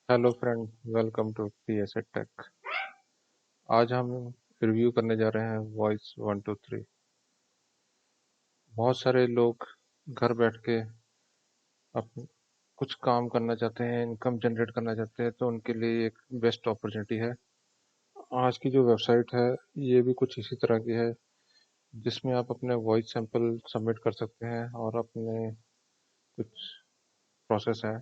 Hello friend, welcome to PSA tech. आज हम review करने जा रहे हैं वॉइस 123। बहुत सारे लोग घर बैठ के अप कुछ काम करना चाहते हैं, इनकम जनरेट करना चाहते हैं, तो उनके लिए एक बेस्ट अपॉर्चुनिटी है। आज की जो वेबसाइट है ये भी कुछ इसी तरह की है, जिसमें आप अपने वॉइस सैंपल सबमिट कर सकते हैं और अपने कुछ प्रोसेस है।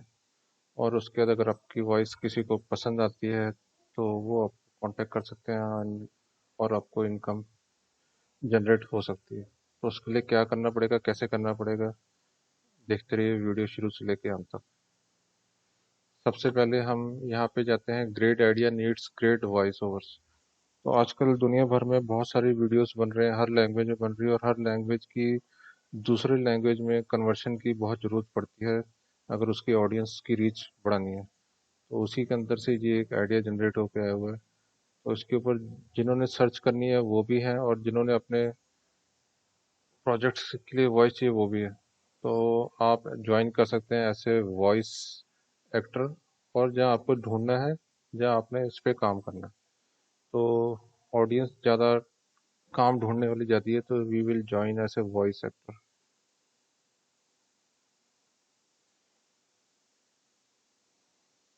और उसके बाद अगर आपकी वॉइस किसी को पसंद आती है तो वो आप कांटेक्ट कर सकते हैं और आपको इनकम जनरेट हो सकती है। तो उसके लिए क्या करना पड़ेगा, कैसे करना पड़ेगा, देखते रहिए वीडियो शुरू से लेके अंत तक। सबसे पहले हम यहाँ पे जाते हैं, great idea needs great voice overs. तो आजकल दुनिया भर में बहुत सारी वीडियोस बन रहे हैं, हर लैंग्वेज में बन रही है, और हर लैंग्वेज की दूसरे लैंग्वेज में कन्वर्शन की बहुत ज़रूरत पड़ती है अगर उसकी ऑडियंस की रीच बढ़ानी है। तो उसी के अंदर से ये एक आइडिया जनरेट होकर आया हुआ है। तो इसके ऊपर जिन्होंने सर्च करनी है वो भी हैं, और जिन्होंने अपने प्रोजेक्ट्स के लिए वॉइस चाहिए वो भी है। तो आप ज्वाइन कर सकते हैं ऐसे वॉइस एक्टर, और जहां आपको ढूंढना है, जहां आपने इस पे काम करना है। तो ऑडियंस ज़्यादा काम ढूंढने वाली जाती है, तो we will join as a voice actor.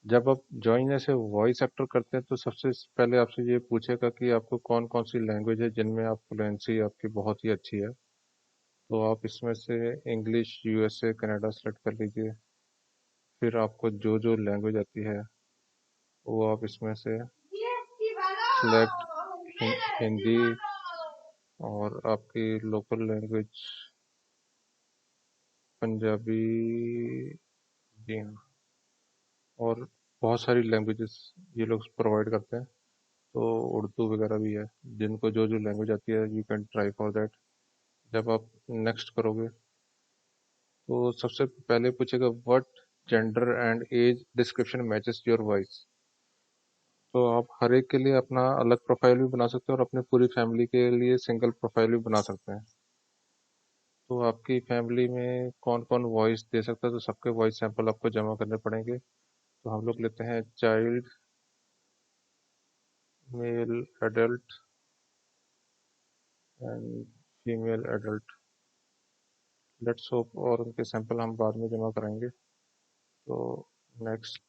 जब आप join as a voice actor करते हैं तो सबसे पहले आपसे ये पूछेगा कि आपको कौन कौन सी लैंग्वेज है जिनमें आप फ्लुएंसी आपकी बहुत ही अच्छी है। तो आप इसमें से इंग्लिश, यूएसए, कनाडा सेलेक्ट कर लीजिए। फिर आपको जो जो लैंग्वेज आती है वो आप इसमें से सिलेक्ट, हिंदी, और आपकी लोकल लैंग्वेज पंजाबी, जी हाँ, और बहुत सारी लैंग्वेजेस ये लोग प्रोवाइड करते हैं। तो उर्दू वगैरह भी है। जिनको जो जो लैंग्वेज आती है you can try for that. जब आप नेक्स्ट करोगे तो सबसे पहले पूछेगा what gender and age description matches your voice. तो आप हर एक के लिए अपना अलग प्रोफाइल भी बना सकते हैं और अपने पूरी फैमिली के लिए सिंगल प्रोफाइल भी बना सकते हैं। तो आपकी फैमिली में कौन कौन वॉइस दे सकता है, तो सबके वॉइस सैंपल आपको जमा करने पड़ेंगे। तो हम लोग लेते हैं child, male adult and female adult. Let's hope, और उनके सैंपल हम बाद में जमा कराएंगे। तो नेक्स्ट,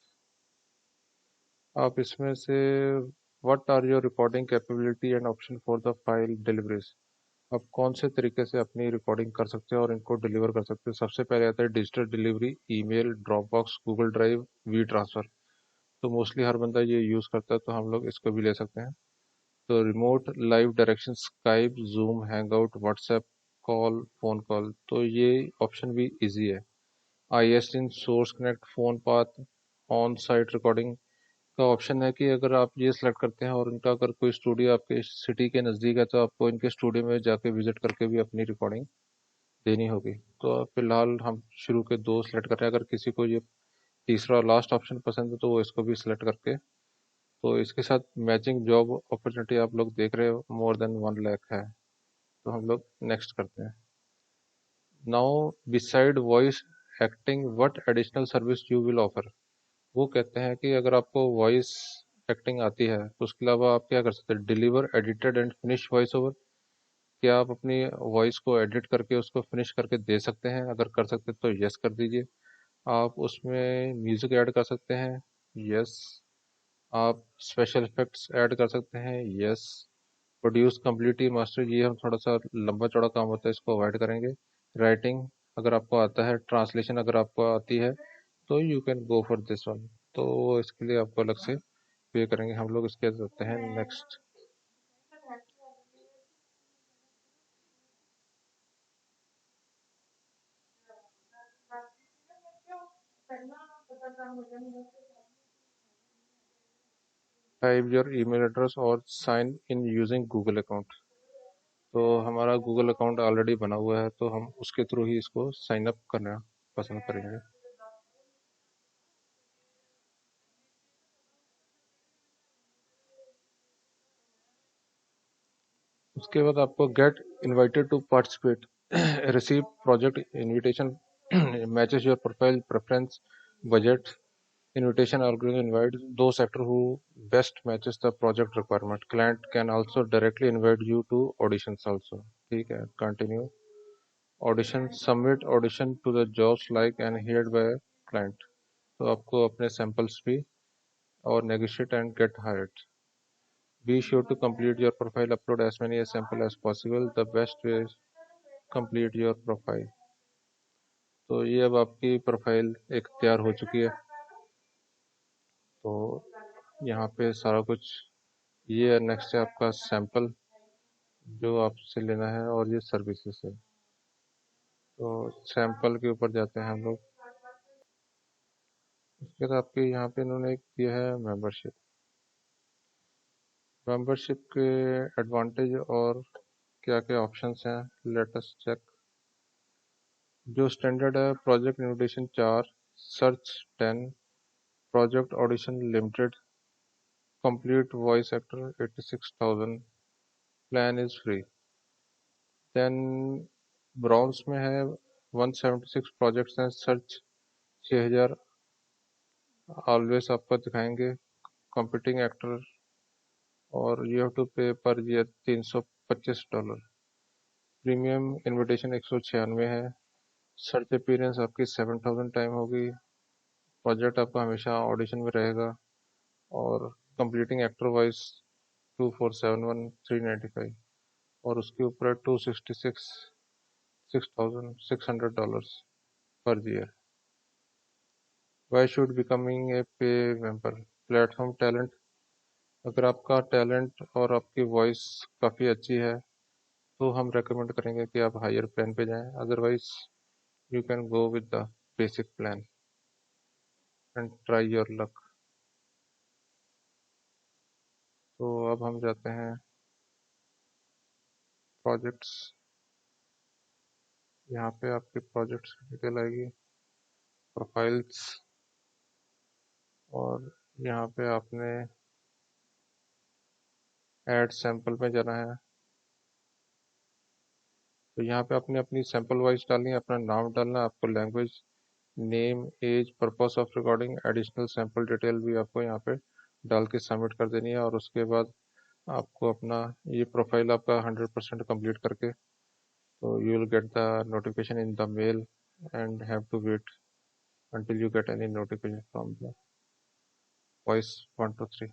आप इसमें से what are your recording capability and option for the file deliveries. आप कौन से तरीके से अपनी रिकॉर्डिंग कर सकते हैं और इनको डिलीवर कर सकते हैं। सबसे पहले आता है digital delivery, email, Dropbox, Google drive, WeTransfer. तो मोस्टली हर बंदा ये यूज़ करता है, तो हम लोग इसको भी ले सकते हैं। तो remote live direction, Skype, zoom, hangout, WhatsApp call, phone call, तो ये ऑप्शन भी इजी है। ISN, source connect, phone path, on site recording का ऑप्शन है कि अगर आप ये सिलेक्ट करते हैं और इनका अगर कोई स्टूडियो आपके सिटी के नज़दीक है तो आपको इनके स्टूडियो में जाके विजिट करके भी अपनी रिकॉर्डिंग देनी होगी। तो फिलहाल हम शुरू के दो सिलेक्ट कर रहे हैं। अगर किसी को ये तीसरा और लास्ट ऑप्शन पसंद है तो वो इसको भी सिलेक्ट करके, तो इसके साथ मैचिंग जॉब अपॉर्चुनिटी आप लोग देख रहे हो, मोर देन 1 लाख है। तो हम लोग नेक्स्ट करते हैं। Now beside voice acting what additional service you will offer. वो कहते हैं कि अगर आपको वॉइस एक्टिंग आती है तो उसके अलावा आप क्या कर सकते हैं। Deliver edited and finish voice over. क्या आप अपनी वॉइस को एडिट करके उसको फिनिश करके दे सकते हैं? अगर कर सकते हैं तो यस कर दीजिए। आप उसमें म्यूजिक ऐड कर सकते हैं, यस। आप स्पेशल इफेक्ट्स ऐड कर सकते हैं, यस। प्रोड्यूस कम्प्लीटली मास्टर, ये हम थोड़ा सा लंबा चौड़ा काम होता है, इसको अवॉइड करेंगे। राइटिंग अगर आपको आता है, ट्रांसलेशन अगर आपको आती है, तो you can go for this one. तो इसके लिए आपको अलग से पे करेंगे। हम लोग इसके करते हैं next. Type your email address और sign in using Google account. तो हमारा गूगल अकाउंट ऑलरेडी बना हुआ है, तो हम उसके थ्रू ही इसको साइन अप करना पसंद करेंगे। उसके बाद आपको get invited to participate, receive project invitation, matches your profile preference, budget, Invitation algorithm invites those actors who best matches the project requirement. Client can also directly invite you to auditions also. ठीक है, continue. Audition, submit audition to the jobs like and heard by client. तो आपको अपने samples भी और negotiate and get hired. Be sure to complete your profile. Upload as many samples as possible. The best way is complete your profile. तो ये अब आपकी profile एक तैयार हो चुकी है। तो यहाँ पे सारा कुछ ये नेक्स्ट है आपका सैंपल जो आपसे लेना है और ये सर्विसेज है। तो सैंपल के ऊपर जाते हैं हम लोग। उसके बाद आपके यहाँ पे इन्होंने एक दिया है मेंबरशिप। मेंबरशिप के एडवांटेज और क्या क्या ऑप्शंस हैं, लेट अस चेक। जो स्टैंडर्ड है, project invitation 4, search 10, project audition limited, complete voice actor 86,000, plan is free. Then bronze में है 176 प्रोजेक्ट्स हैं, सर्च 6000 ऑलवेज आपको दिखाएंगे, कॉम्पिटिंग एक्टर और यू हैव टू पे पर ईयर $325। प्रीमियम इनविटेशन 196 है, सर्च अपीयरेंस आपकी 7000 टाइम होगी, प्रोजेक्ट आपका हमेशा ऑडिशन में रहेगा और कंप्लीटिंग एक्टर वाइज 2471 395 और उसके ऊपर 266 $6,600 per year. Why should becoming a पे मेंबर प्लेटफॉर्म टैलेंट। अगर आपका टैलेंट और आपकी वॉइस काफ़ी अच्छी है तो हम रेकमेंड करेंगे कि आप हायर प्लान पे जाएं, otherwise you can go with the basic plan and try your luck. तो अब हम जाते हैं प्रोजेक्ट्स। यहाँ पे आपके प्रोजेक्ट्स की डिटेल आएगी, प्रोफाइल्स, और यहाँ पे आपने ऐड सैंपल में जाना है। तो यहाँ पे आपने अपनी सैंपल वाइज डालनी है, अपना नाम डालना है, आपको language, name, age, purpose of recording, additional sample detail भी आपको यहाँ पे डाल के सबमिट कर देनी है। और उसके बाद आपको अपना ये प्रोफाइल आपका 100% कंप्लीट करके तो you will get the notification in the mail and have to wait until you get any notification from the voice 123.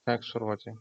Thanks for watching.